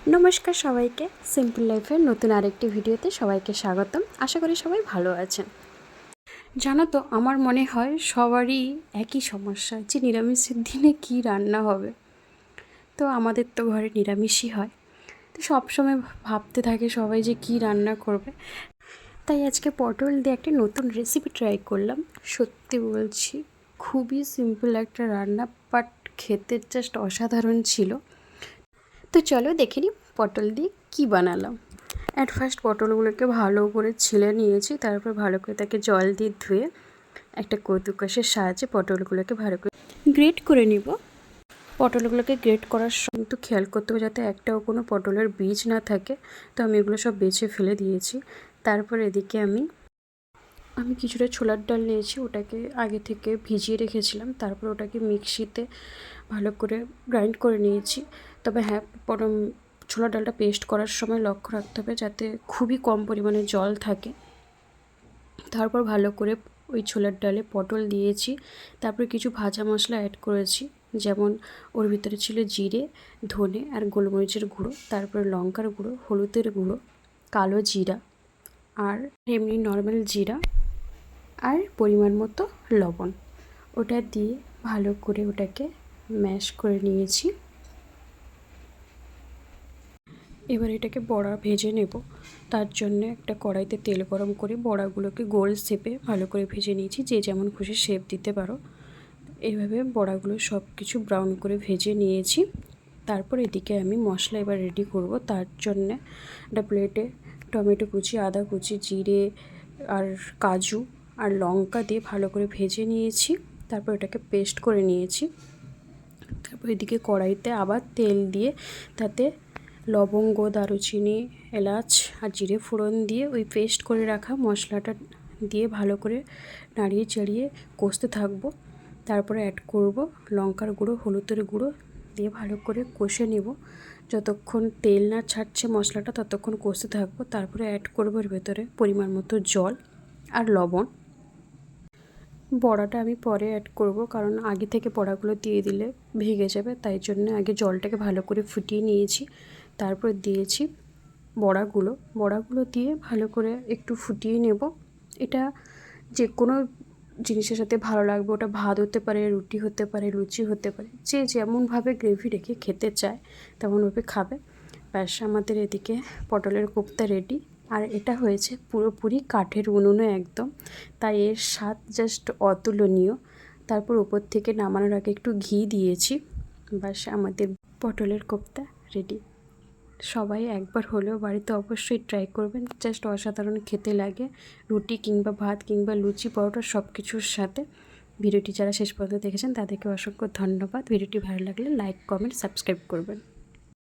নমস্কার সবাইকে, সিম্পল লাইফের নতুন আরেকটি ভিডিওতে সবাইকে স্বাগতম। আশা করি সবাই ভালো আছেন। জানো তো, আমার মনে হয় সবারই একই সমস্যা যে নিরামিষের দিনে কি রান্না হবে। তো আমাদের তো ঘরে নিরামিষই হয়, তো সবসময় ভাবতে থাকে সবাই যে কি রান্না করবে। তাই আজকে পটল দিয়ে একটা নতুন রেসিপি ট্রাই করলাম। সত্যি বলছি, খুবই সিম্পল একটা রান্না, বাট খেতে জাস্ট অসাধারণ ছিল। তো চলো দেখে নিই পটল দিয়ে কী বানালাম। ফার্স্ট পটলগুলোকে ভালো করে ছিলে নিয়েছি, তারপর ভালো করে তাকে জল দিয়ে ধুয়ে একটা কদ্দুকাশের সাহায্যে পটলগুলোকে ভালো করে গ্রেট করে নিব। পটলগুলোকে গ্রেট করার সময় কিন্তু খেয়াল করতে হবে যাতে একটাও কোনো পটলের বীজ না থাকে। তো আমি এগুলো সব বেছে ফেলে দিয়েছি। তারপর এদিকে আমি কিছুটা ছোলার ডাল নিয়েছি, ওটাকে আগে থেকে ভিজিয়ে রেখেছিলাম। তারপর ওটাকে মিক্সিতে ভালো করে গ্রাইন্ড করে নিয়েছি। তবে হ্যাঁ, ছোলার ডালটা পেস্ট করার সময় লক্ষ্য রাখতে হবে যাতে খুবই কম পরিমাণে জল থাকে। তারপর ভালো করে ওই ছোলার ডালে পটল দিয়েছি। তারপর কিছু ভাজা মশলা অ্যাড করেছি, যেমন ওর ভিতরে ছিল জিরে, ধনে আর গোলমরিচের গুঁড়ো, তারপরে লঙ্কার গুঁড়ো, হলুদের গুঁড়ো, কালো জিরা আর এমনি নর্মাল জিরা, আর পরিমাণ মতো লবণ। ওটা দিয়ে ভালো করে ওটাকে ম্যাশ করে নিয়েছি। এবার এটাকে বড়া ভেজে নেব। তার জন্য একটা কড়াইতে তেল গরম করে বড়াগুলোকে গোল শেপে ভালো করে ভেজে নিয়েছি। যে যেমন খুশি শেপ দিতে পারো। এইভাবে বড়াগুলো সব কিছু ব্রাউন করে ভেজে নিয়েছি। তারপর এদিকে আমি মশলা এবার রেডি করব। তার জন্যে একটা প্লেটে টমেটো কুচি, আদা কুচি, জিরে আর কাজু আর লঙ্কা দিয়ে ভালো করে ভেজে নিয়েছি। তারপর এটাকে পেস্ট করে নিয়েছি। তারপর এদিকে কড়াইতে আবার তেল দিয়ে তাতে লবঙ্গ, দারুচিনি, এলাচ আর জিরে ফোড়ন দিয়ে ওই পেস্ট করে রাখা মশলাটা দিয়ে ভালো করে নাড়িয়ে চাড়িয়ে কষতে থাকবো। তারপরে অ্যাড করব লঙ্কার গুঁড়ো, হলুদের গুঁড়ো দিয়ে ভালো করে কষে নেব। যতক্ষণ তেল না ছাড়ছে মশলাটা ততক্ষণ কষতে থাকবো। তারপরে অ্যাড করব এর ভেতরে পরিমাণ মতো জল আর লবণ। বড়াটা আমি পরে অ্যাড করব, কারণ আগে থেকে বড়াগুলো দিয়ে দিলে ভেঙে যাবে। তাই জন্য আগে জলটাকে ভালো করে ফুটিয়ে নিয়েছি। তারপর দিয়েছি বড়াগুলো দিয়ে ভালো করে একটু ফুটিয়ে নেব। এটা যে কোনো জিনিসের সাথে ভালো লাগবে। ওটা ভাত হতে পারে, রুটি হতে পারে, লুচি হতে পারে। যে যেমনভাবে গ্রেভি রেখে খেতে চায় তেমনভাবে খাবে। ব্যাস, আমাদের এদিকে পটলের কোপ্তা রেডি। আর এটা হয়েছে পুরোপুরি কাঠের উনুনে একদম, তাই এর স্বাদ জাস্ট অতুলনীয়। তারপর উপর থেকে নামানোর আগে একটু ঘি দিয়েছি। ব্যাস, আমাদের পটলের কোপ্তা রেডি। সবাই একবার হলেও বাড়িতে অবশ্যই ট্রাই করবেন, জাস্ট অসাধারণ খেতে লাগে রুটি কিংবা ভাত কিংবা লুচি, পরোটা সব কিছুর সাথে। ভিডিওটি যারা শেষ পর্যন্ত দেখেছেন তাদেরকে অসংখ্য ধন্যবাদ। ভিডিওটি ভালো লাগলে লাইক, কমেন্ট, সাবস্ক্রাইব করবেন।